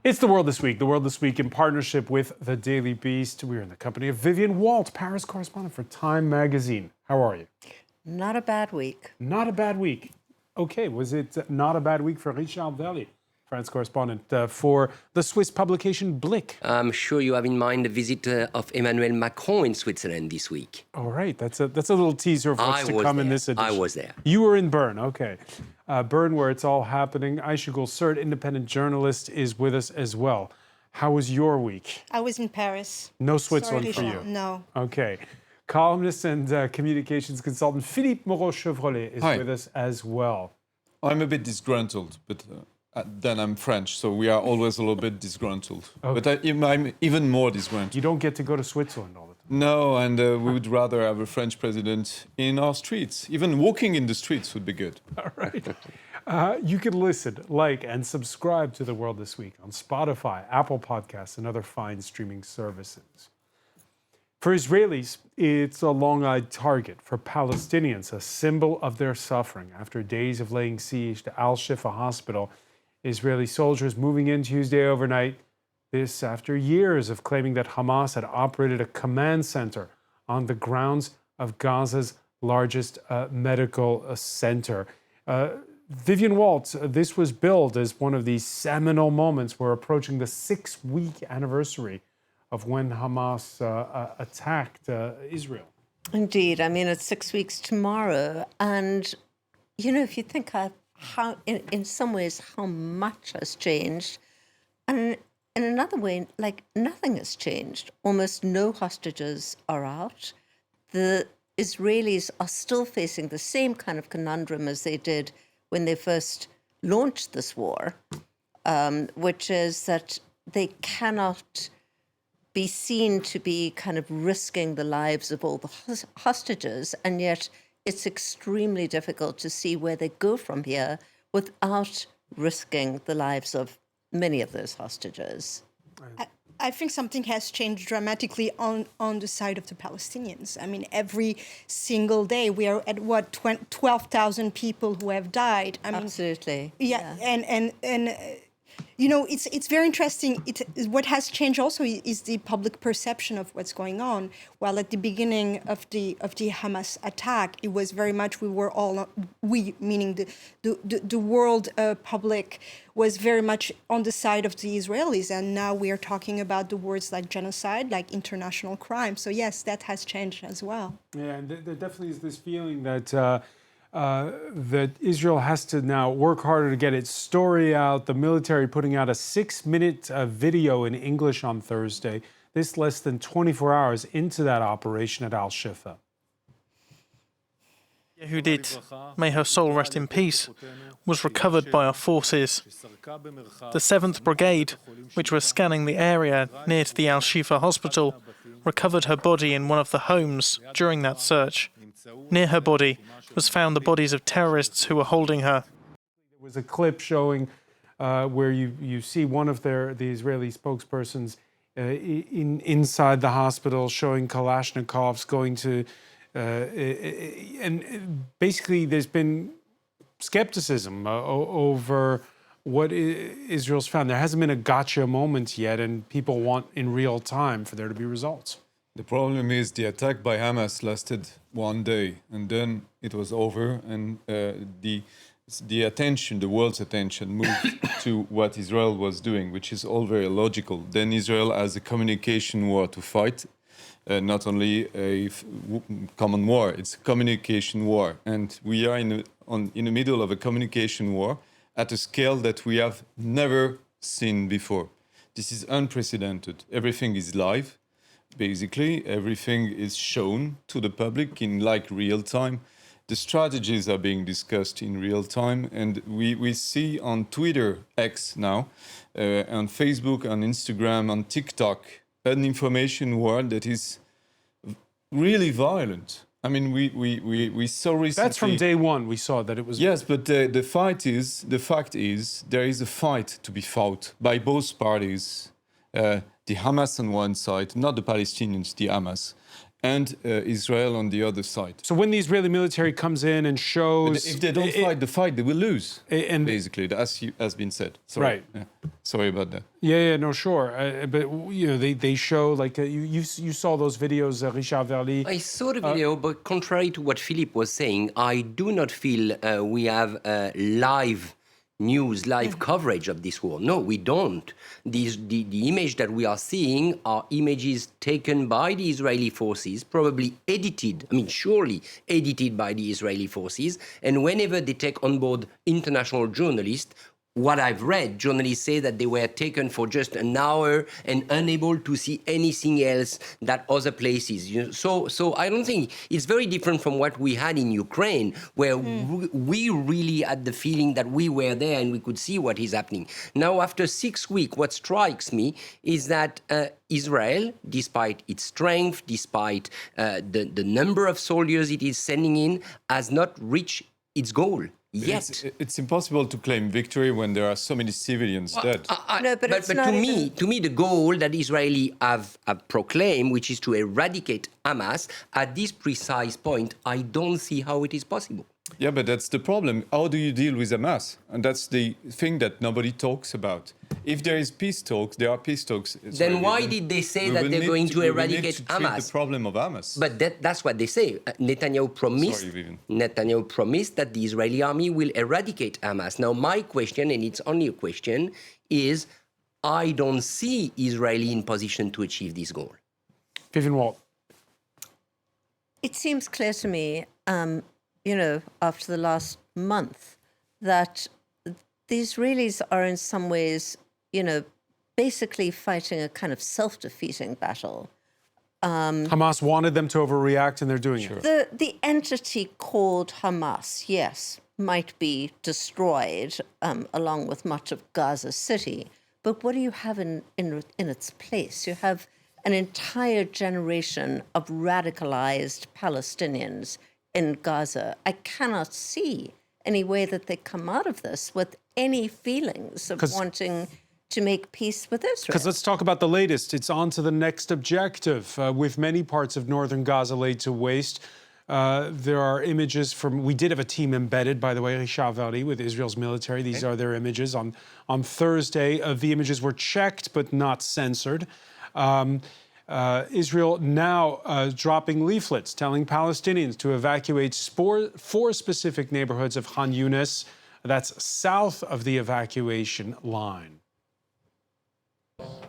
It's The World This Week. The World This Week in partnership with The Daily Beast. We're in the company of Vivian Walt, Paris correspondent for Time magazine. How are you? Not a bad week. Not a bad week. Okay, was it not a bad week for Richard Verly, France correspondent for the Swiss publication Blick? I'm sure you have in mind the visit of Emmanuel Macron in Switzerland this week. All right, that's a little teaser of what's to come in this edition. I was there. You were in Bern, okay. Bern, where it's all happening. Aisha Gulsert, independent journalist, is with us as well. How was your week? I was in Paris. No Switzerland for you? No. Okay. Columnist and communications consultant Philippe Moreau-Chevrolet is with us as well. I'm a bit disgruntled, but then I'm French, so we are always a little bit disgruntled. Okay. But I'm even more disgruntled. You don't get to go to Switzerland all the time. No, and we would rather have a French president in our streets. Even walking in the streets would be good. All right. You can listen, like, and subscribe to The World This Week on Spotify, Apple Podcasts, and other fine streaming services. For Israelis, it's a long-eyed target. For Palestinians, a symbol of their suffering. After days of laying siege to Al-Shifa hospital, Israeli soldiers moving in Tuesday overnight. This after years of claiming that Hamas had operated a command center on the grounds of Gaza's largest medical center. Vivian Walt, this was billed as one of these seminal moments. We're approaching the 6-week anniversary of when Hamas attacked Israel. Indeed. I mean, it's 6 weeks tomorrow. And, you know, if you think of how, in some ways, how much has changed, and in another way, like, nothing has changed. Almost no hostages are out. The Israelis are still facing the same kind of conundrum as they did when they first launched this war, which is that they cannot be seen to be kind of risking the lives of all the hostages, and yet it's extremely difficult to see where they go from here without risking the lives of many of those hostages. I think something has changed dramatically on the side of the Palestinians. I mean, every single day we are at, 12,000 people who have died. I mean, absolutely. Yeah. And you know, it's very interesting. What has changed also is the public perception of what's going on. While at the beginning of the Hamas attack, it was very much we meaning the world public was very much on the side of the Israelis, and now we are talking about the words like genocide, like international crime. So yes, that has changed as well. Yeah, and there definitely is this feeling that. That Israel has to now work harder to get its story out. The military putting out a 6-minute video in English on Thursday. This less than 24 hours into that operation at Al-Shifa. Yehudit, may her soul rest in peace, was recovered by our forces. The 7th Brigade, which was scanning the area near to the Al-Shifa hospital, recovered her body in one of the homes during that search. Near her body was found the bodies of terrorists who were holding her. There was a clip showing where you see one of the Israeli spokespersons inside the hospital showing Kalashnikovs going to... and basically there's been skepticism over what Israel's found. There hasn't been a gotcha moment yet, and people want in real time for there to be results. The problem is the attack by Hamas lasted 1 day, and then it was over, and the attention, the world's attention, moved to what Israel was doing, which is all very logical. Then Israel has a communication war to fight, not only a common war, it's a communication war. And we are in the middle of a communication war at a scale that we have never seen before. This is unprecedented. Everything is live. Basically, everything is shown to the public in like real time. The strategies are being discussed in real time, and we see on Twitter, X now, on Facebook, on Instagram, on TikTok, an information war that is really violent. I mean, we saw recently... That's from day one, we saw that it was... Yes, but the fact is, there is a fight to be fought by both parties. The Hamas on one side, not the Palestinians, the Hamas, and Israel on the other side. So when the Israeli military comes in and shows, If they don't fight the fight, they will lose. and Basically, as has been said. Sorry. Right. Yeah. Sorry about that. yeah, no, sure, but you know, they show like you saw those videos, Richard Verly. I saw the video, but contrary to what Philippe was saying, I do not feel we have live news, live coverage of this war. No, we don't. The image that we are seeing are images taken by the Israeli forces, probably edited, surely edited by the Israeli forces. And whenever they take on board international journalists, what I've read, journalists say that they were taken for just an hour and unable to see anything else that other places. So I don't think it's very different from what we had in Ukraine, where we really had the feeling that we were there and we could see what is happening. Now, after 6 weeks, what strikes me is that Israel, despite its strength, despite the number of soldiers it is sending in, has not reached its goal. Yet. It's impossible to claim victory when there are so many civilians dead. No, but it's not to me, the goal that Israeli have proclaimed, which is to eradicate Hamas, at this precise point, I don't see how it is possible. Yeah, but that's the problem. How do you deal with Hamas? And that's the thing that nobody talks about. If there is peace talks, there are peace talks. Then why did they say that they're going to eradicate Hamas? The problem of Hamas. But that's what they say. Netanyahu promised that the Israeli army will eradicate Hamas. Now, my question, and it's only a question, is I don't see Israeli in position to achieve this goal. Vivian Walt. It seems clear to me, after the last month, that the Israelis are in some ways, basically fighting a kind of self-defeating battle. Hamas wanted them to overreact, and they're doing it. The entity called Hamas, yes, might be destroyed along with much of Gaza City. But what do you have in its place? You have an entire generation of radicalized Palestinians in Gaza. I cannot see any way that they come out of this with any feelings of wanting to make peace with Israel. Because let's talk about the latest. It's on to the next objective. With many parts of northern Gaza laid to waste, there are images from... We did have a team embedded, by the way, Richard Verly, with Israel's military. These are their images. On Thursday, the images were checked but not censored. Israel now dropping leaflets telling Palestinians to evacuate four specific neighborhoods of Khan Yunis. That's south of the evacuation line.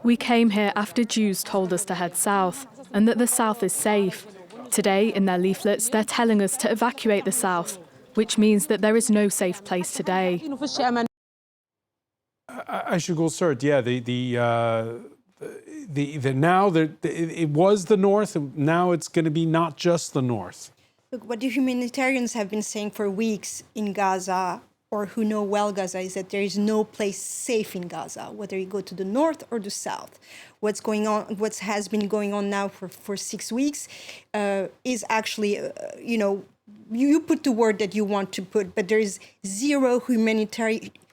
We came here after Jews told us to head south and that the south is safe. Today, in their leaflets, they're telling us to evacuate the south, which means that there is no safe place today. Aishugul-Surt, yeah, it was the north, and now it's going to be not just the north. Look, what the humanitarians have been saying for weeks in Gaza, or who know well Gaza, is that there is no place safe in Gaza, whether you go to the north or the south. What has been going on now for 6 weeks is actually, you put the word that you want to put, but there is zero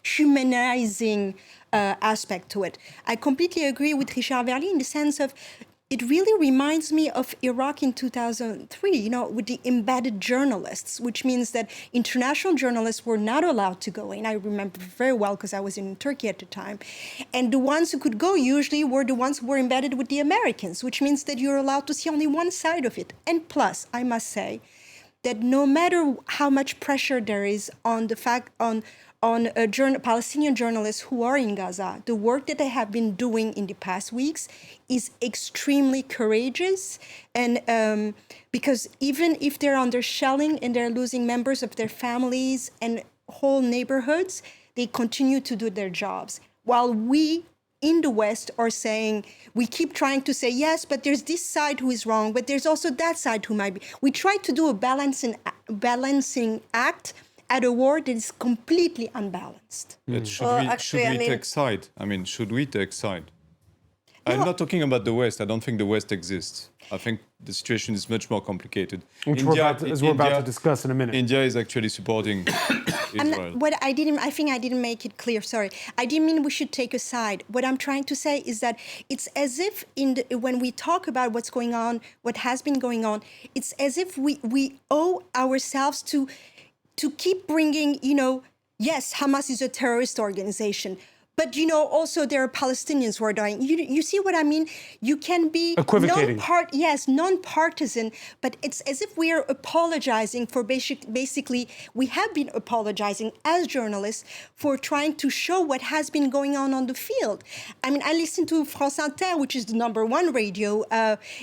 humanizing aspect to it. I completely agree with Richard Verly in the sense of it really reminds me of Iraq in 2003, with the embedded journalists, which means that international journalists were not allowed to go in. I remember very well because I was in Turkey at the time. And the ones who could go usually were the ones who were embedded with the Americans, which means that you're allowed to see only one side of it. And plus, I must say that no matter how much pressure there is on Palestinian journalists who are in Gaza, the work that they have been doing in the past weeks is extremely courageous. And because even if they're under shelling and they're losing members of their families and whole neighborhoods, they continue to do their jobs. While we in the West are saying, we keep trying to say, yes, but there's this side who is wrong, but there's also that side who might be. We try to do a balancing act at a war that is completely unbalanced. Should we take side? Should we take side? I'm not talking about the West. I don't think the West exists. I think the situation is much more complicated. Which we're about to discuss in a minute. India is actually supporting Israel. I think I didn't make it clear. Sorry, I didn't mean we should take a side. What I'm trying to say is that it's as if when we talk about what's going on, what has been going on, it's as if we owe ourselves to keep bringing, yes, Hamas is a terrorist organization. But, also there are Palestinians who are dying. You see what I mean? You can be equivocating. non-partisan, but it's as if we are apologizing for basically, we have been apologizing as journalists for trying to show what has been going on the field. I mean, I listen to France Inter, which is the #1 radio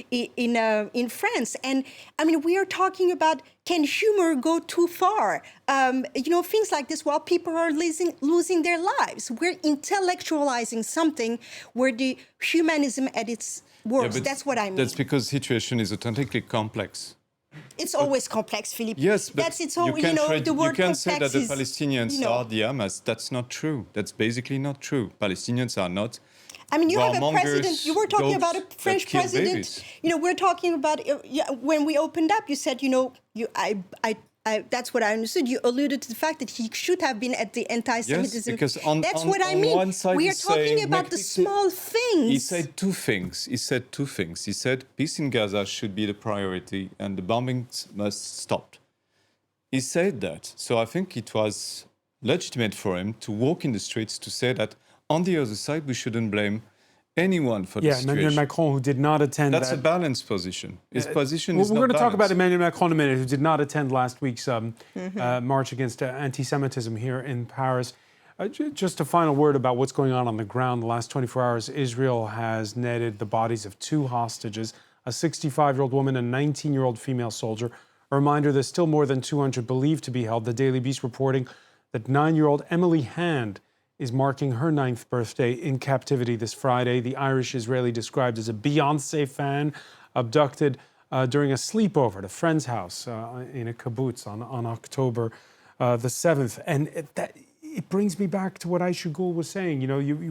in France. And, I mean, we are talking about, can humor go too far? Things like this while people are losing their lives. We're intellectualizing something where the humanism at its worst. That's what I mean. That's because the situation is authentically complex. It's always complex, Philippe. Yes, but the word you can say that the complex Palestinians are the Hamas. That's not true. That's basically not true. Palestinians are not. I mean, you have a warmongers, president. You were talking about a goats French that kill president. babies. We're talking about when we opened up. You said, that's what I understood. You alluded to the fact that he should have been at the anti-Semitism. Yes, because that's what I mean. One side we are talking about the small things. He said two things. He said peace in Gaza should be the priority and the bombings must stop. He said that. So I think it was legitimate for him to walk in the streets to say that on the other side, we shouldn't blame anyone for the situation. Emmanuel Macron, who did not attend That's a balanced position. His position well, is not we're going to talk about balanced. Emmanuel Macron in a minute, who did not attend last week's march against anti-Semitism here in Paris. Just a final word about what's going on the ground. The last 24 hours, Israel has netted the bodies of 2 hostages, a 65-year-old woman and a 19-year-old female soldier. A reminder, there's still more than 200 believed to be held. The Daily Beast reporting that 9-year-old Emily Hand is marking her 9th birthday in captivity this Friday. The Irish Israeli described as a Beyoncé fan, abducted during a sleepover at a friend's house in a kibbutz on October the 7th. And it brings me back to what Aisha Ghul was saying.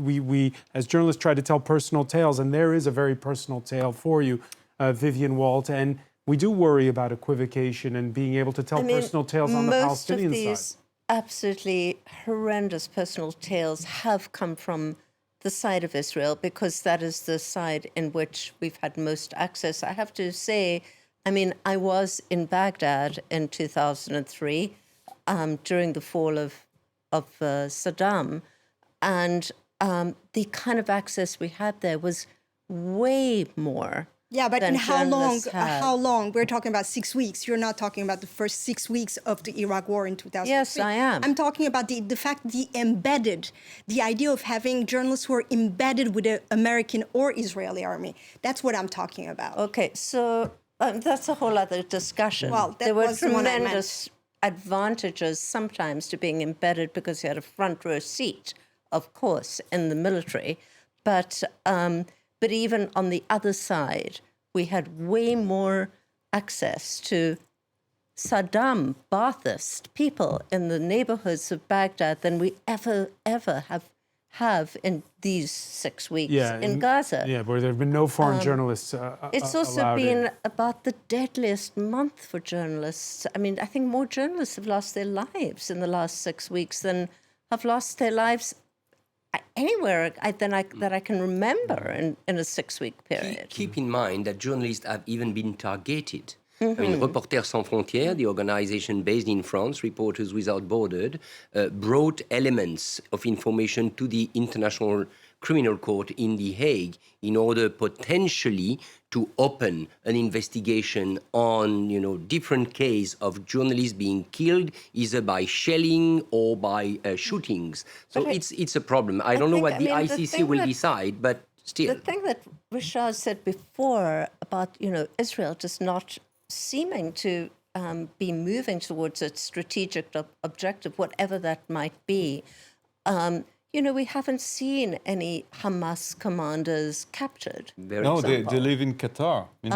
We as journalists try to tell personal tales, and there is a very personal tale for you, Vivian Walt. And we do worry about equivocation and being able to tell personal tales on the Palestinian side. Absolutely horrendous personal tales have come from the side of Israel, because that is the side in which we've had most access. I have to say, I mean, I was in Baghdad in 2003 during the fall of Saddam, and the kind of access we had there was way more. Yeah, but in than how long? journalists have. How long? We're talking about 6 weeks. You're not talking about the first 6 weeks of the Iraq War in 2003. Yes, I am. I'm talking about the fact, the idea of having journalists who are embedded with the American or Israeli army. That's what I'm talking about. Okay, so that's a whole other discussion. Well, that there were was the one I meant. tremendous advantages sometimes to being embedded because you had a front row seat, of course, in the military. But even on the other side, we had way more access to Saddam Ba'athist people in the neighborhoods of Baghdad than we ever have in these 6 weeks in Gaza. Yeah, where there have been no foreign journalists It's also allowed been in. about the deadliest month for journalists. I mean, I think more journalists have lost their lives in the last 6 weeks than have lost their lives anywhere that I can remember in a 6-week period. Keep in mind that journalists have even been targeted. I mean, Reporters Sans Frontières, the organization based in France, Reporters Without Borders, brought elements of information to the International Criminal Court in The Hague in order potentially to open an investigation on, different cases of journalists being killed either by shelling or by shootings. So it's a problem. I don't know what the ICC will decide, but still. The thing that Richard said before about, Israel just not seeming to be moving towards its strategic objective, whatever that might be. We haven't seen any Hamas commanders captured. No, they live in Qatar. I mean,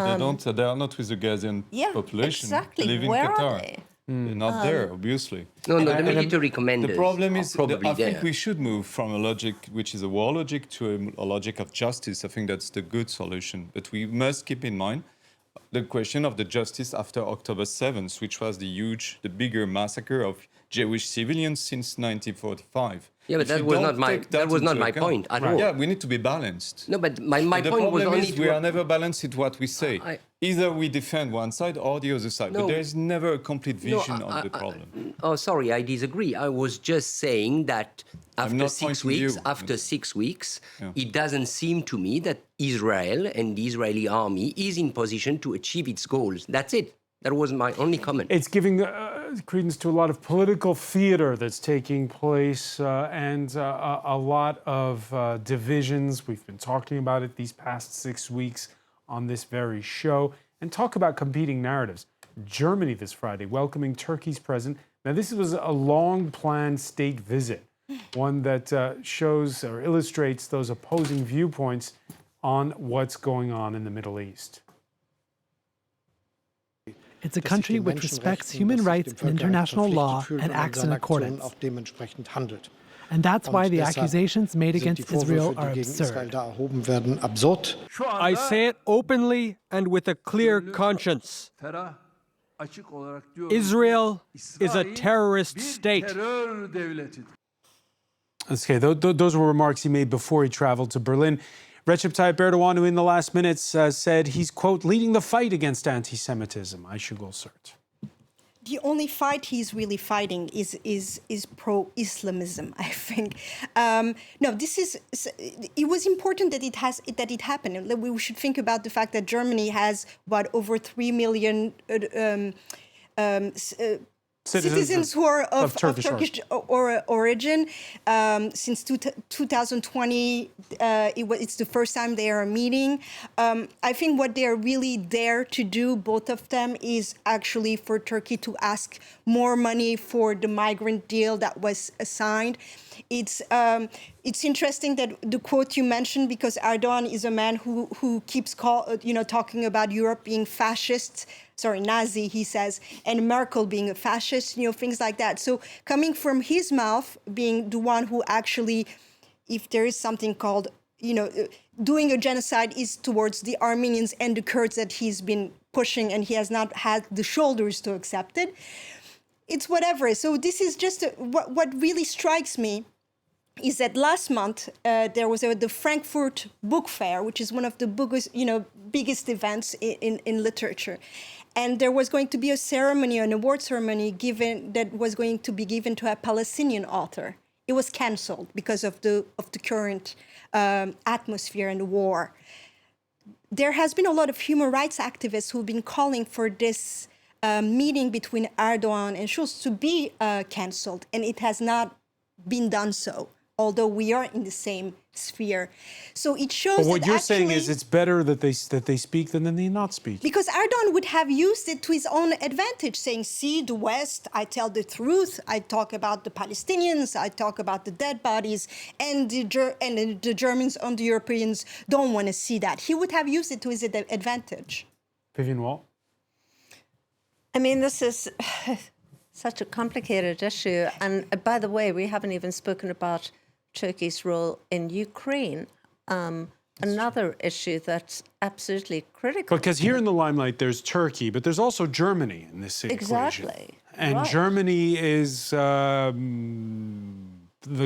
they are not with the Gazian population. Exactly. They live in Where Qatar. are they? They're not there, obviously. No, the military commanders The problem is, probably I think there. we should move from a logic which is a war logic to a logic of justice. I think that's the good solution. But we must keep in mind, the question of the justice after October 7th, which was the bigger massacre of Jewish civilians since 1945. Yeah, but If that you was don't not my take that that was not into my account- point at all. Yeah, we need to be balanced. No, but my The point was problem only is we are never balanced in what we say. I- Either we defend one side or the other side, No. but there is never a complete vision No, of the problem. Oh, sorry, I disagree. I was just saying that after not 6 pointing weeks, you. after 6 weeks, it doesn't seem to me that Israel and the Israeli army is in position to achieve its goals. That's it. That was my only comment. It's giving credence to a lot of political theater that's taking place and a lot of divisions. We've been talking about it these past 6 weeks on this very show. And talk about competing narratives. Germany this Friday welcoming Turkey's president. Now, this was a long-planned state visit, one that shows or illustrates those opposing viewpoints on what's going on in the Middle East. It's a country which respects human rights and international law and acts in accordance. And that's why the accusations made against Israel are absurd. I say it openly and with a clear conscience. Israel is a terrorist state. Okay, those were remarks he made before he traveled to Berlin. Recep Tayyip Erdogan, who in the last minutes said he's, quote, leading the fight against anti-Semitism. I should go search. The only fight he's really fighting is pro-Islamism, I think. No, this is. It was important that it happened. We should think about the fact that Germany has over 3 million citizens who are of Turkish origin. Since 2020, it's the first time they are meeting. I think what they are really there to do, both of them, is actually for Turkey to ask more money for the migrant deal that was signed. It's interesting that the quote you mentioned, because Erdogan is a man who keeps talking about Europe being fascist. Sorry, Nazi, he says, and Merkel being a fascist, things like that. So coming from his mouth, being the one who actually, if there is something called, doing a genocide is towards the Armenians and the Kurds that he's been pushing, and he has not had the shoulders to accept it. It's whatever. So this is just what really strikes me is that last month there was the Frankfurt Book Fair, which is one of the biggest events in literature. And there was going to be a ceremony, an award ceremony that was going to be given to a Palestinian author. It was canceled because of the current atmosphere and the war. There has been a lot of human rights activists who've been calling for this meeting between Erdogan and Schulz to be canceled, and it has not been done so, although we are in the same sphere. So it shows but what you're saying is it's better that they speak than they not speak. Because Erdogan would have used it to his own advantage, saying, see, the West, I tell the truth, I talk about the Palestinians, I talk about the dead bodies, and the Germans and the Europeans don't want to see that. He would have used it to his advantage. Vivian Wall? I mean, this is such a complicated issue. And by the way, we haven't even spoken about Turkey's role in Ukraine, another issue that's absolutely critical. Because here in the limelight, there's Turkey, but there's also Germany in this equation. Exactly. And right. Germany is the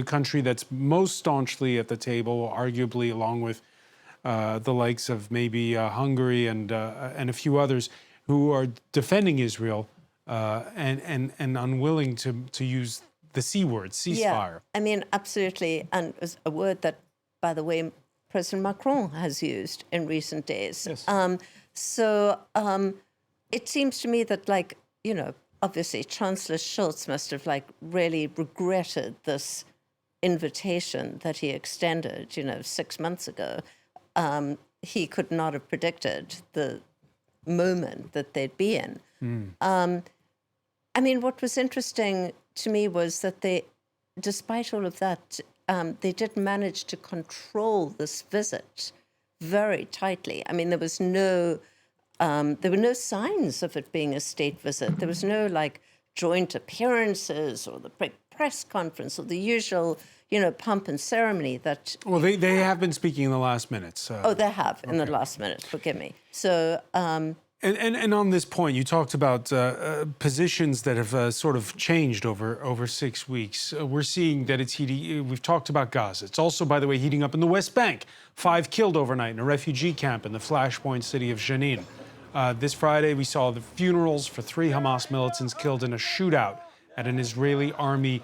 country that's most staunchly at the table, arguably along with the likes of maybe Hungary and a few others who are defending Israel and unwilling to use the C word, ceasefire. Yeah, I mean, absolutely. And it was a word that, by the way, President Macron has used in recent days. Yes. So it seems to me that, obviously Chancellor Scholz must have, really regretted this invitation that he extended, 6 months ago. He could not have predicted the moment that they'd be in. I mean, what was interesting to me was that they, despite all of that, they did manage to control this visit very tightly. I mean, there were no signs of it being a state visit. There was no joint appearances or the big press conference or the usual, pomp and ceremony that. Well, they have been speaking in the last minutes. They have in the last minute. Forgive me. So And on this point, you talked about positions that have sort of changed over 6 weeks. We're seeing that it's heating. We've talked about Gaza. It's also, by the way, heating up in the West Bank. 5 killed overnight in a refugee camp in the flashpoint city of Jenin. This Friday, we saw the funerals for 3 Hamas militants killed in a shootout at an Israeli army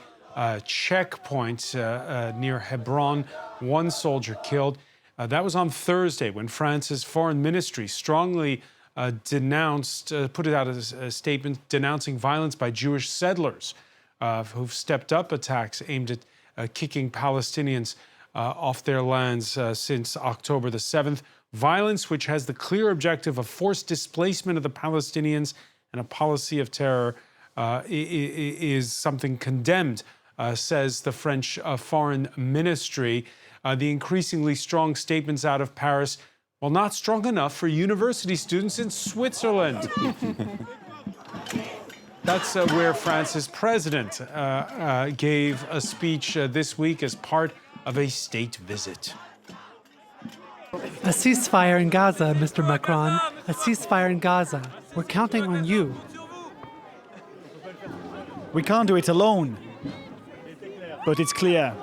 checkpoint near Hebron. 1 soldier killed. That was on Thursday when France's foreign ministry strongly denounced, put it out as a statement denouncing violence by Jewish settlers who've stepped up attacks aimed at kicking Palestinians off their lands since October the 7th. Violence which has the clear objective of forced displacement of the Palestinians and a policy of terror is something condemned, says the French foreign ministry. The increasingly strong statements out of Paris, well, not strong enough for university students in Switzerland. That's where France's president gave a speech this week as part of a state visit. A ceasefire in Gaza, Mr. Macron. A ceasefire in Gaza. We're counting on you. We can't do it alone. But it's clear.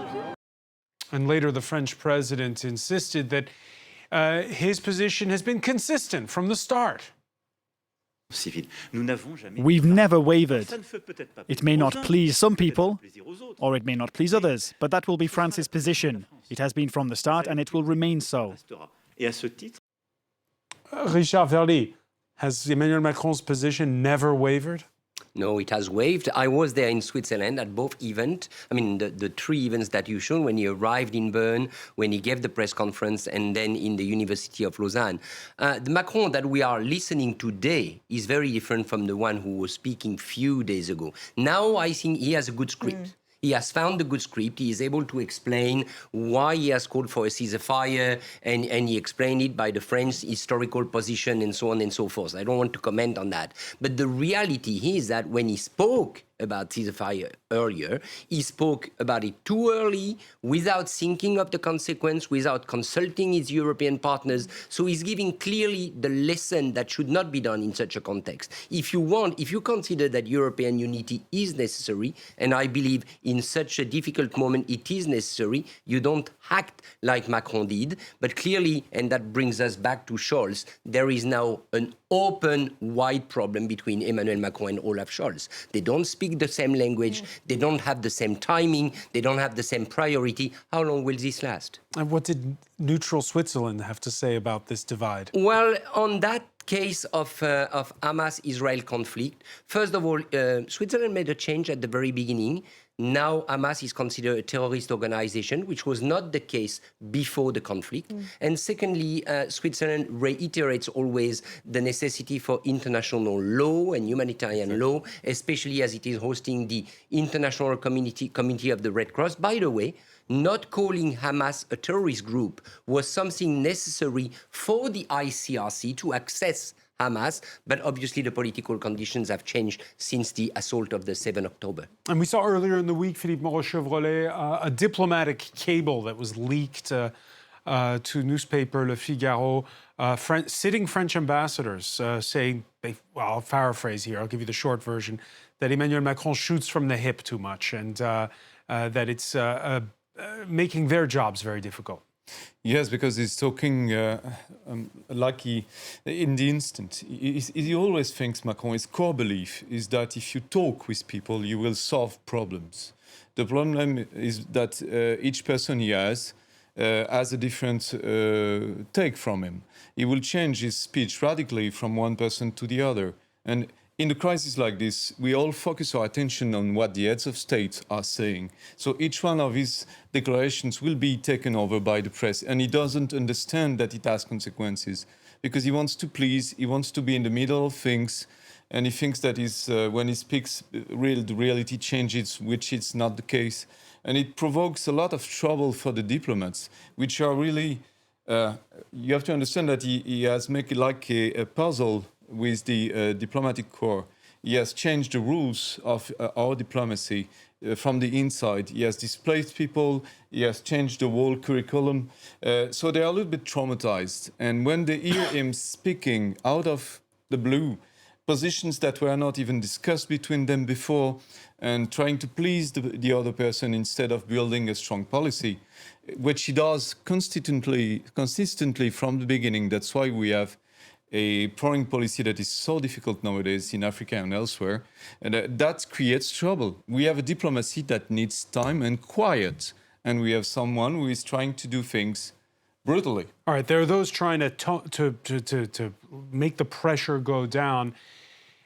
And later, the French president insisted that his position has been consistent from the start. We've never wavered. It may not please some people, or it may not please others, but that will be France's position. It has been from the start, and it will remain so. Richard Verly, has Emmanuel Macron's position never wavered? No, it has waived. I was there in Switzerland at both events. I mean, the 3 events that you showed, when he arrived in Bern, when he gave the press conference, and then in the University of Lausanne. The Macron that we are listening today is very different from the one who was speaking few days ago. Now I think he has a good script. He has found a good script. He is able to explain why he has called for a ceasefire, and he explained it by the French historical position and so on and so forth. I don't want to comment on that. But the reality is that when he spoke about ceasefire earlier, he spoke about it too early, without thinking of the consequence, without consulting his European partners. So he's giving clearly the lesson that should not be done in such a context. If you consider that European unity is necessary, and I believe in such a difficult moment it is necessary, you don't act like Macron did. But clearly, and that brings us back to Scholz, there is now an open, wide problem between Emmanuel Macron and Olaf Scholz. They don't speak the same language, they don't have the same timing, they don't have the same priority. How long will this last? And what did neutral Switzerland have to say about this divide? Well, on that case of Hamas-Israel conflict, first of all, Switzerland made a change at the very beginning. Now Hamas is considered a terrorist organization, which was not the case before the conflict. And secondly, Switzerland reiterates always the necessity for international law and humanitarian law, especially as it is hosting the International Committee of the Red Cross. By the way, not calling Hamas a terrorist group was something necessary for the ICRC to access Hamas, but obviously the political conditions have changed since the assault of the 7th October. And we saw earlier in the week, Philippe Moreau-Chevrolet, a diplomatic cable that was leaked to newspaper Le Figaro, sitting French ambassadors saying, I'll paraphrase here, I'll give you the short version, that Emmanuel Macron shoots from the hip too much, and that it's making their jobs very difficult. Yes, because he's talking like in the instant. He always thinks, Macron, his core belief is that if you talk with people, you will solve problems. The problem is that each person he has a different take from him. He will change his speech radically from one person to the other. And in a crisis like this, we all focus our attention on what the heads of state are saying. So each one of his declarations will be taken over by the press, and he doesn't understand that it has consequences because he wants to please, he wants to be in the middle of things, and he thinks that when he speaks, the reality changes, which is not the case. And it provokes a lot of trouble for the diplomats, which are really, you have to understand that he has made it like a puzzle with the diplomatic corps. He has changed the rules of our diplomacy from the inside. He has displaced people, he has changed the whole curriculum. So they are a little bit traumatized. And when they hear him speaking out of the blue, positions that were not even discussed between them before, and trying to please the other person instead of building a strong policy, which he does consistently from the beginning. That's why we have a foreign policy that is so difficult nowadays in Africa and elsewhere, and that creates trouble. We have a diplomacy that needs time and quiet, and we have someone who is trying to do things brutally. All right, there are those trying to make the pressure go down.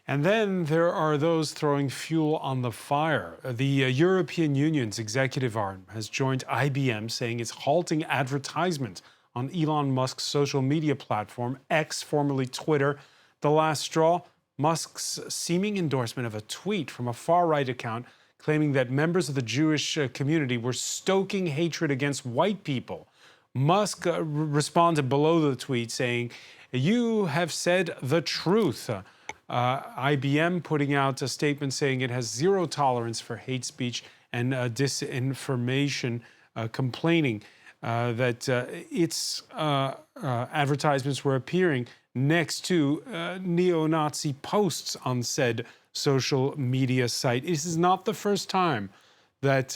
And then there are those throwing fuel on the fire. The European Union's executive arm has joined IBM, saying it's halting advertisement on Elon Musk's social media platform, X, formerly Twitter. The last straw, Musk's seeming endorsement of a tweet from a far-right account claiming that members of the Jewish community were stoking hatred against white people. Musk responded below the tweet saying, "You have said the truth." IBM putting out a statement saying it has zero tolerance for hate speech and disinformation, complaining that its advertisements were appearing next to neo-Nazi posts on said social media site. This is not the first time that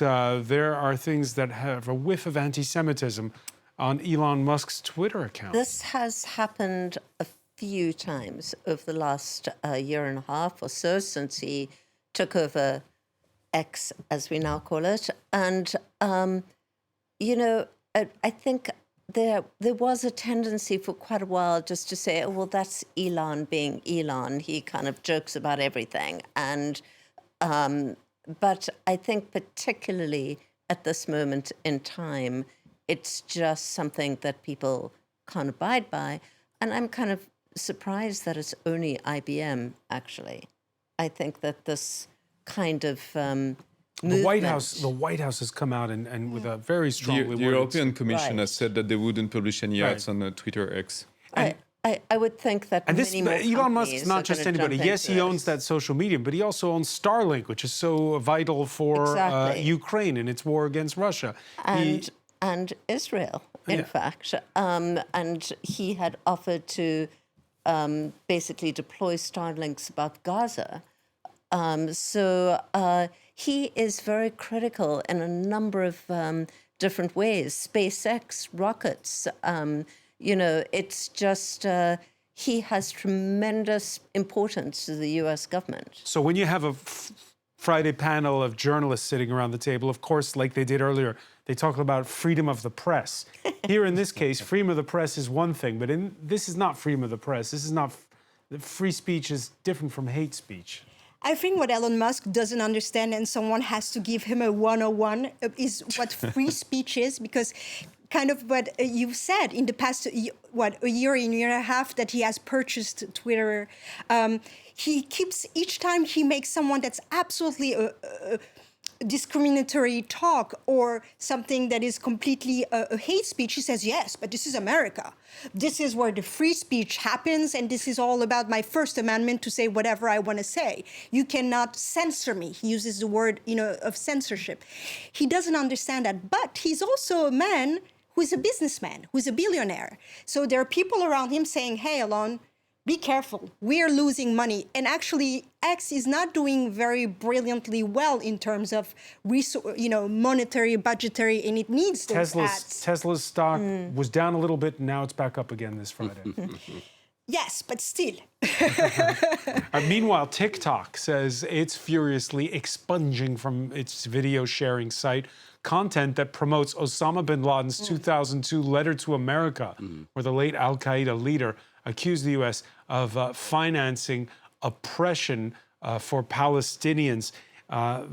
there are things that have a whiff of anti-Semitism on Elon Musk's Twitter account. This has happened a few times over the last year and a half or so since he took over X, as we now call it. And, you know, I think there was a tendency for quite a while just to say, oh, well, that's Elon being Elon. He kind of jokes about everything. And but I think particularly at this moment in time, it's just something that people can't abide by. And I'm kind of surprised that it's only IBM, actually. I think that this kind of the White House has come out and with a very strongly the European Commission has said that they wouldn't publish any ads on Twitter X. I would think that many more Elon Musk's not just anybody. Yes, he owns that social media, but he also owns Starlink, which is so vital for Ukraine in its war against Russia. And Israel, in fact. And he had offered to basically deploy Starlinks above Gaza. So he is very critical in a number of different ways. SpaceX, rockets, you know, it's just, he has tremendous importance to the U.S. government. So when you have a Friday panel of journalists sitting around the table, of course, like they did earlier, they talk about freedom of the press. Here in this case, freedom of the press is one thing, but this is not freedom of the press. This is not, free speech is different from hate speech. I think what Elon Musk doesn't understand, and someone has to give him a 101, is what free speech is, because kind of what you've said in the past, a year and a half that he has purchased Twitter, he keeps, each time he makes someone that's absolutely discriminatory talk or something that is completely a hate speech, he says, yes, but this is America. This is where the free speech happens, and this is all about my First Amendment to say whatever I want to say. You cannot censor me. He uses the word, you know, of censorship. He doesn't understand that, but he's also a man who is a businessman, who is a billionaire. So there are people around him saying, hey, Elon, be careful, we're losing money. And actually, X is not doing very brilliantly well in terms of monetary, budgetary, and it needs those ads. Tesla's stock was down a little bit, and now it's back up again this Friday. Yes, but still. Meanwhile, TikTok says it's furiously expunging from its video sharing site content that promotes Osama bin Laden's 2002 letter to America, where the late al-Qaeda leader accused the U.S. of financing oppression for Palestinians.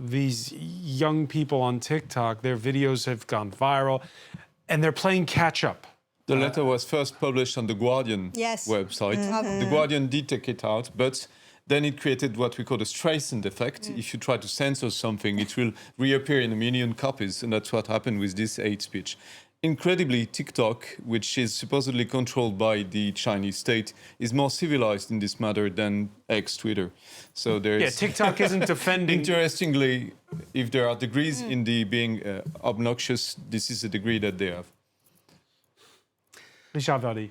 These young people on TikTok, their videos have gone viral, and they're playing catch-up. The letter was first published on the Guardian website. The Guardian did take it out, but then it created what we call the Streisand effect. If you try to censor something, it will reappear in a million copies, and that's what happened with this hate speech. Incredibly, TikTok, which is supposedly controlled by the Chinese state, is more civilized in this matter than Twitter. So there's TikTok isn't defending. Interestingly, if there are degrees in the being obnoxious, this is a degree that they have.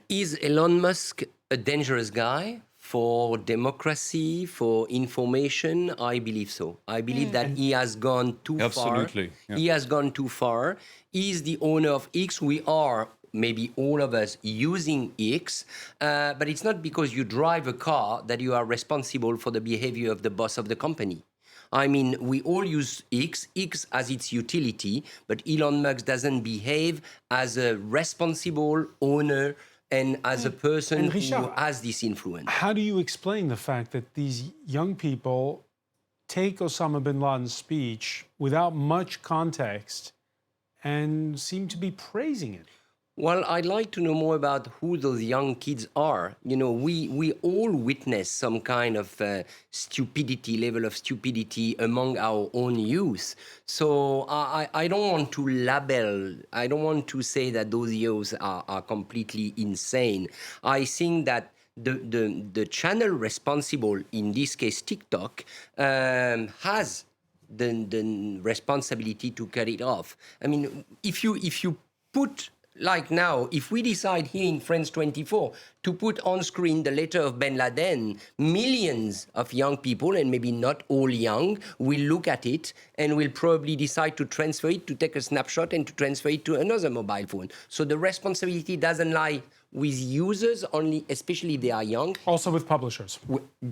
Is Elon Musk a dangerous guy for democracy, for information, I believe so. I believe that he has gone too Absolutely, far. yeah. He has gone too far. He's the owner of X. We are, maybe all of us, using X. But it's not because you drive a car that you are responsible for the behavior of the boss of the company. I mean, we all use X. X has its utility, but Elon Musk doesn't behave as a responsible owner and as a person And who Richard, has this influence. How do you explain the fact that these young people take Osama bin Laden's speech without much context and seem to be praising it? Well, I'd like to know more about who those young kids are. You know, we all witness some kind of stupidity, level of stupidity among our own youth. So I don't want to label, I don't want to say that those youths are completely insane. I think that the channel responsible, in this case TikTok, has the responsibility to cut it off. I mean, if you put, like now, if we decide here in France 24 to put on screen the letter of bin Laden, millions of young people, and maybe not all young, will look at it and will probably decide to transfer it, to take a snapshot and to transfer it to another mobile phone. So the responsibility doesn't lie with users only, especially if they are young. Also with publishers.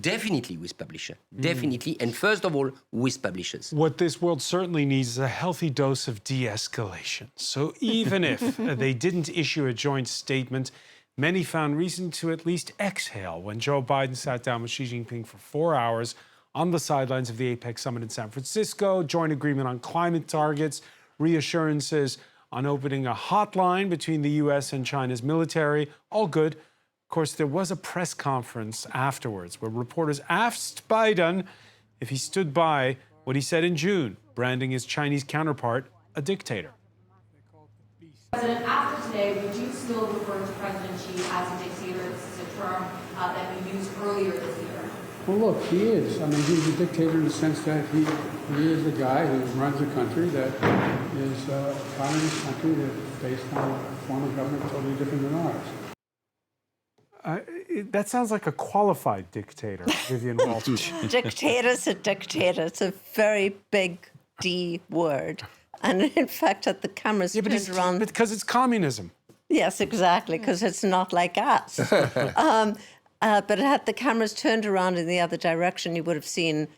Definitely with publishers. Definitely. And first of all, with publishers. What this world certainly needs is a healthy dose of de-escalation. So even if they didn't issue a joint statement, many found reason to at least exhale when Joe Biden sat down with Xi Jinping for 4 hours on the sidelines of the APEC summit in San Francisco, joint agreement on climate targets, reassurances on opening a hotline between the U.S. and China's military. All good. Of course, there was a press conference afterwards where reporters asked Biden if he stood by what he said in June, branding his Chinese counterpart a dictator. President, after today, would you still refer to President Xi as a dictator? This is a term that you used earlier this year. Well, look, he is. I mean, he's a dictator in the sense that he is a guy who runs a country that is a communist country that's based on a form of government totally different than ours. That sounds like a qualified dictator, Vivian Walter. Dictator's a dictator. It's a very big D word. And in fact, at the cameras turned around... But because it's communism. Yes, exactly, because it's not like us. But had the cameras turned around in the other direction, you would have seen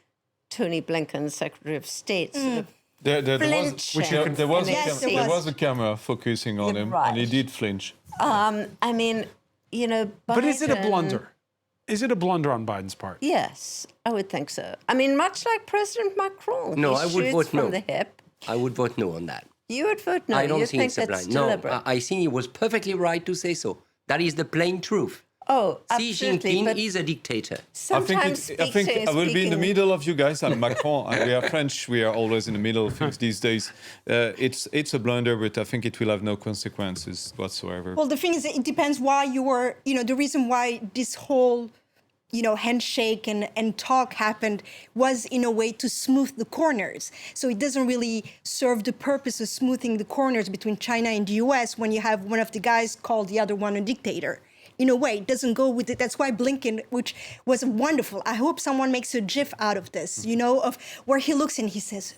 Tony Blinken, Secretary of State, sort of there was a camera focusing on him, and he did flinch. I mean, you know, Biden... But is it a blunder? Is it a blunder on Biden's part? Yes, I would think so. I mean, much like President Macron. No, he I would vote from no. the hip. I would vote no on that. You would vote no? I don't you think it's a that's blind. No, deliberate? I think he was perfectly right to say so. That is the plain truth. Oh, Xi absolutely. Jinping is a dictator. I think I will be in the middle of you guys. I'm Macron. We are French. We are always in the middle of things these days. It's a blunder, but I think it will have no consequences whatsoever. Well, the thing is, it depends why you were, the reason why this whole, handshake and talk happened was in a way to smooth the corners. So it doesn't really serve the purpose of smoothing the corners between China and the US when you have one of the guys called the other one a dictator. In a way, it doesn't go with it. That's why Blinken, which was wonderful. I hope someone makes a GIF out of this, of where he looks and he says,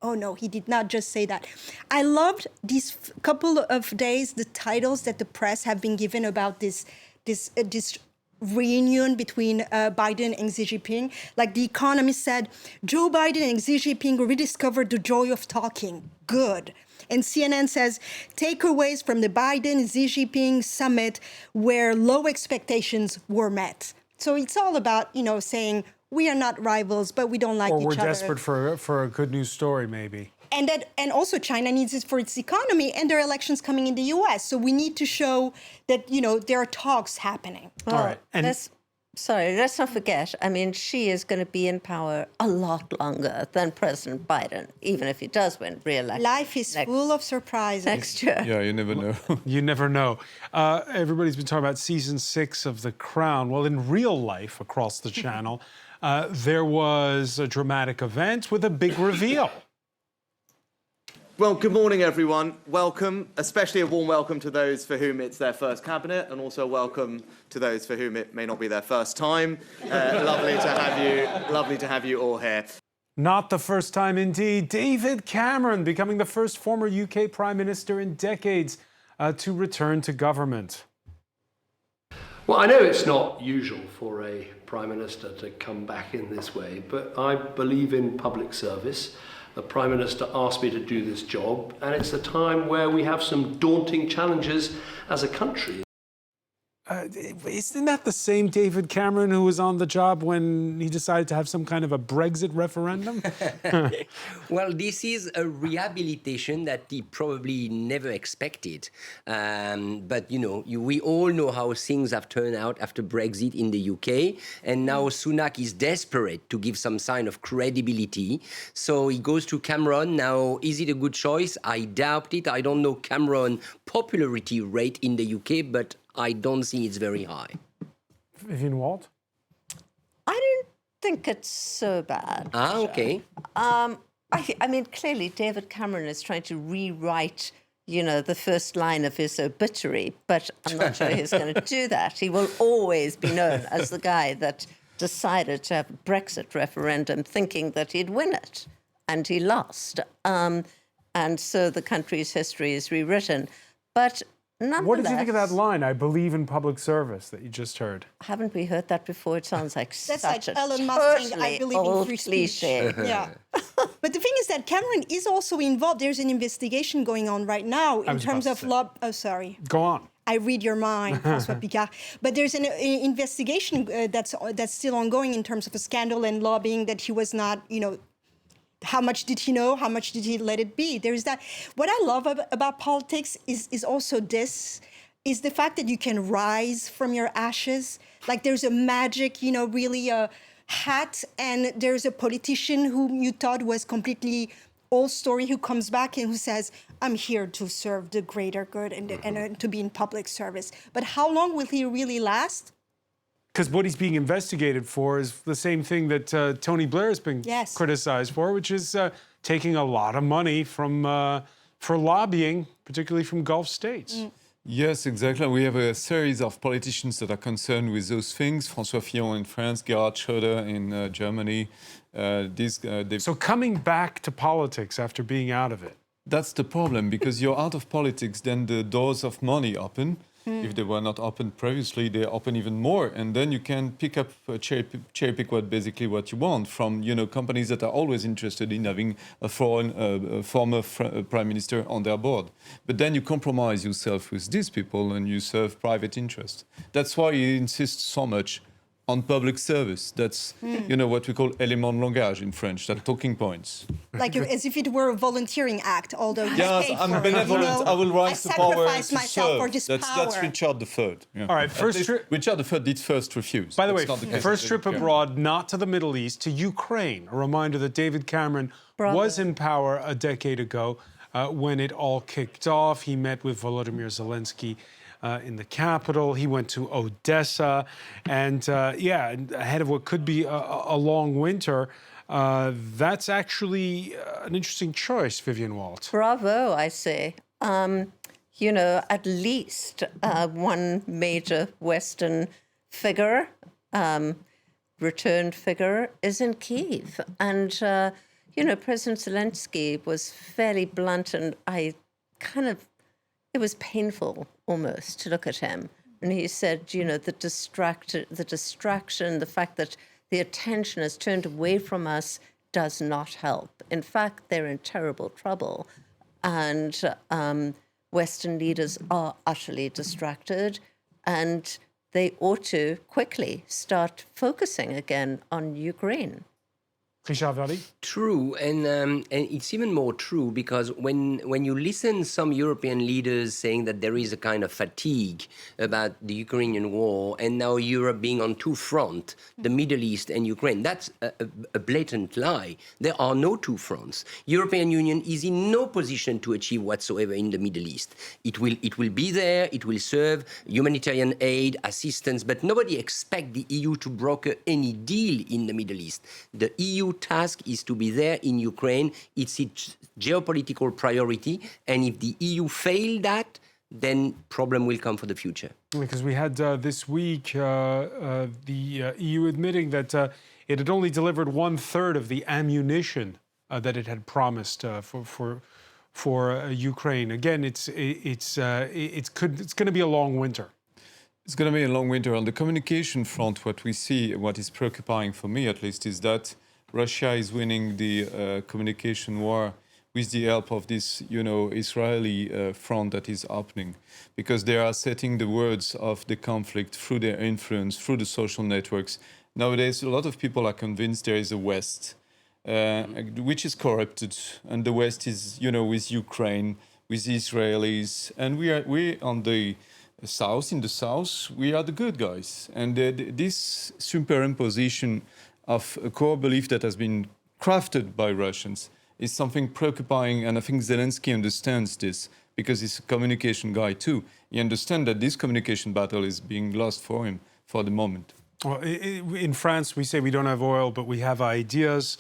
oh no, he did not just say that. I loved these couple of days, the titles that the press have been given about this reunion between Biden and Xi Jinping. Like The Economist said, Joe Biden and Xi Jinping rediscovered the joy of talking. Good. And CNN says, takeaways from the Biden-Xi Jinping summit where low expectations were met. So it's all about, saying we are not rivals, but we don't like each other. Or we're desperate for a good news story, maybe. And also China needs it for its economy, and there are elections coming in the U.S. So we need to show that, there are talks happening. Well, all right. And let's not forget, I mean, Xi is going to be in power a lot longer than President Biden, even if he does win re-election. Life is full of surprises. Next year. Yeah, you never know. You never know. Everybody's been talking about season 6 of The Crown. Well, in real life, across the channel, there was a dramatic event with a big reveal. Well, good morning, everyone. Welcome, especially a warm welcome to those for whom it's their first cabinet, and also welcome to those for whom it may not be their first time. Lovely to have you all here. Not the first time indeed. David Cameron becoming the first former UK Prime Minister in decades to return to government. Well, I know it's not usual for a Prime Minister to come back in this way, but I believe in public service. The Prime Minister asked me to do this job, and it's a time where we have some daunting challenges as a country. Isn't that the same David Cameron who was on the job when he decided to have some kind of a Brexit referendum? Well, this is a rehabilitation that he probably never expected. But, we all know how things have turned out after Brexit in the UK. And now Sunak is desperate to give some sign of credibility. So he goes to Cameron. Now, is it a good choice? I doubt it. I don't know Cameron's popularity rate in the UK, but I don't think it's very high. Vivian Walt? I don't think it's so bad. Okay. I mean, clearly David Cameron is trying to rewrite, the first line of his obituary, but I'm not sure he's going to do that. He will always be known as the guy that decided to have a Brexit referendum thinking that he'd win it, and he lost. And so the country's history is rewritten. But nonetheless, what did you think of that line, "I believe in public service," that you just heard? Haven't we heard that before? It sounds like That's such like a Elon Musk saying, "I believe in old free speech." cliche. Yeah. But the thing is that Cameron is also involved. There's an investigation going on right now in terms of Oh, sorry. Go on. I read your mind, François Picard. But there's an investigation that's still ongoing in terms of a scandal and lobbying that he was not, how much did he know? How much did he let it be? There's that. What I love about politics is also this, is the fact that you can rise from your ashes. Like there's a magic, really a hat, and there's a politician whom you thought was completely old story who comes back and who says, I'm here to serve the greater good and to be in public service. But how long will he really last? Because what he's being investigated for is the same thing that Tony Blair has been criticized for, which is taking a lot of money from for lobbying, particularly from Gulf states. Yes, exactly. We have a series of politicians that are concerned with those things. François Fillon in France, Gerhard Schröder in Germany. So coming back to politics after being out of it. That's the problem, because you're out of politics, then the doors of money open. If they were not open previously, they open even more, and then you can pick up cherry pick basically what you want from companies that are always interested in having a former prime minister on their board. But then you compromise yourself with these people and you serve private interest. That's why he insists so much on public service. That's what we call élément de langage in French, that talking points. Like as if it were a volunteering act, although he's paid I'm for benevolent. it. I will rise to power to myself for serve. this That's Richard III. Yeah. All right, Richard III did first refuse. By the way, first trip abroad, not to the Middle East, to Ukraine. A reminder that David Cameron was in power a decade ago when it all kicked off. He met with Volodymyr Zelensky in the capital. He went to Odessa, and ahead of what could be a long winter. That's actually an interesting choice, Vivian Walt. Bravo, I say. At least one major Western figure, returned figure, is in Kyiv. And, President Zelensky was fairly blunt, and it was painful almost to look at him. And he said, the distraction, the fact that the attention is turned away from us does not help. In fact, they're in terrible trouble. And Western leaders are utterly distracted, and they ought to quickly start focusing again on Ukraine. True, and it's even more true because when you listen some European leaders saying that there is a kind of fatigue about the Ukrainian war and now Europe being on two fronts, the Middle East and Ukraine, that's a blatant lie. There are no two fronts. European Union is in no position to achieve whatsoever in the Middle East. It will be there, it will serve humanitarian aid, assistance, but nobody expects the EU to broker any deal in the Middle East. The EU EU task is to be there in Ukraine. It's its geopolitical priority. And if the EU fail that, then problem will come for the future. Because we had this week the EU admitting that it had only delivered 1/3 of the ammunition that it had promised for Ukraine. Again, it's going to be a long winter. It's going to be a long winter. On the communication front, what we see, what is preoccupying for me at least, is that Russia is winning the communication war with the help of this, Israeli front that is opening, because they are setting the words of the conflict through their influence, through the social networks. Nowadays, a lot of people are convinced there is a West, which is corrupted, and the West is, with Ukraine, with the Israelis, and we on the South, in the South, we are the good guys. And this superimposition of a core belief that has been crafted by Russians is something preoccupying, and I think Zelensky understands this, because he's a communication guy too. He understands that this communication battle is being lost for him for the moment. Well, in France, we say we don't have oil, but we have ideas.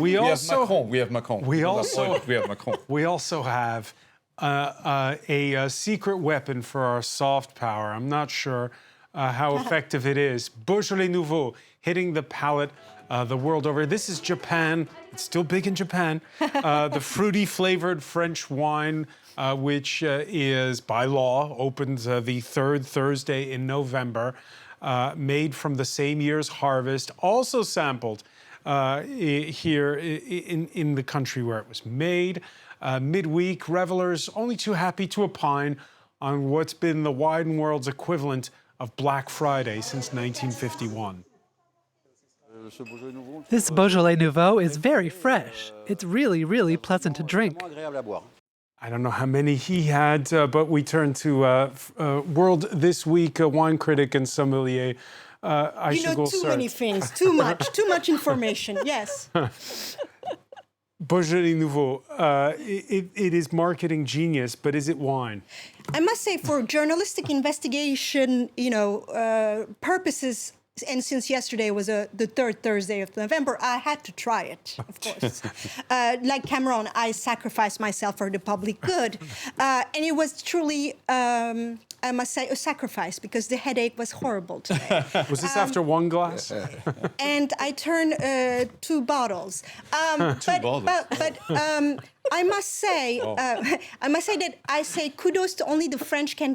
We have Macron. We have Macron. We also have a secret weapon for our soft power. I'm not sure how effective it is. Beaujolais Nouveau hitting the palate the world over. This is Japan. It's still big in Japan. The fruity flavored French wine, which is by law opened the third Thursday in November, made from the same year's harvest, also sampled here in the country where it was made. Midweek, revelers only too happy to opine on what's been the wine world's equivalent of Black Friday since 1951. This Beaujolais Nouveau is very fresh. It's really, really pleasant to drink. I don't know how many he had, but we turn to World This Week wine critic and sommelier too many things, too much information, yes. Beaujolais Nouveau, it is marketing genius, but is it wine? I must say, for journalistic investigation, purposes, and since yesterday was the third Thursday of November, I had to try it, of course. Like Cameron, I sacrificed myself for the public good. And it was truly, I must say, a sacrifice, because the headache was horrible today. Was this after one glass? And I turned 2 bottles. But I must say, that I say kudos to only the French can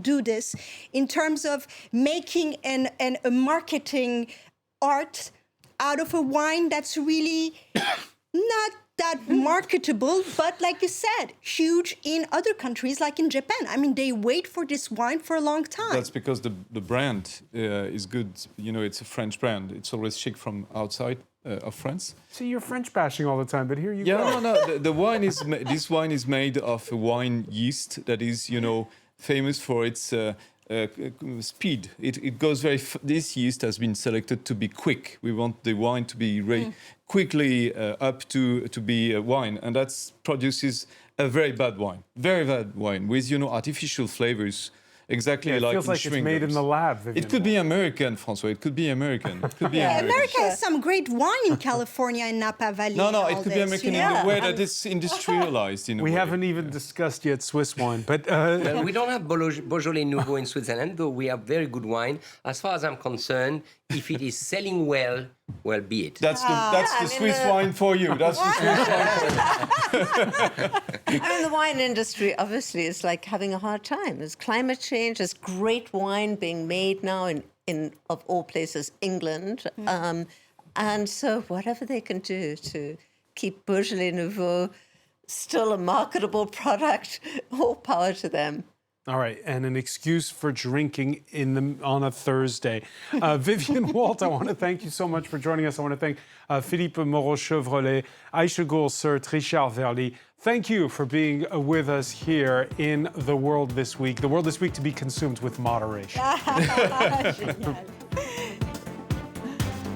do this in terms of making a marketing art out of a wine that's really not that marketable, but like you said, huge in other countries, like in Japan. I mean, they wait for this wine for a long time. That's because the brand is good. It's a French brand. It's always chic from outside of France. So you're French bashing all the time, but here you go. Yeah, no. The wine is this wine is made of a wine yeast that is, famous for its speed. It goes very. This yeast has been selected to be quick. We want the wine to be very quickly up to be a wine, and that produces a very bad wine with artificial flavors. Exactly, it like feels like it's made in the lab. Vivian. It could be American, François. It could be American. It could be American. America has some great wine in California and Napa Valley. No, it could be American in the way that it's industrialized. We haven't even discussed yet Swiss wine, but well, we don't have Beaujolais Nouveau in Switzerland, though we have very good wine. As far as I'm concerned, if it is selling well, be it. That's the Swiss wine for you. That's the Swiss wine for you. I mean, the wine industry obviously is like having a hard time. There's climate change. There's great wine being made now in of all places, England. And so whatever they can do to keep Beaujolais Nouveau still a marketable product, all power to them. All right, and an excuse for drinking on a Thursday. Vivian Walt, I want to thank you so much for joining us. I want to thank Philippe Moreau-Chevrolet, Aïcha Goulsert, Richard Verly. Thank you for being with us here in The World This Week. The World This Week to be consumed with moderation.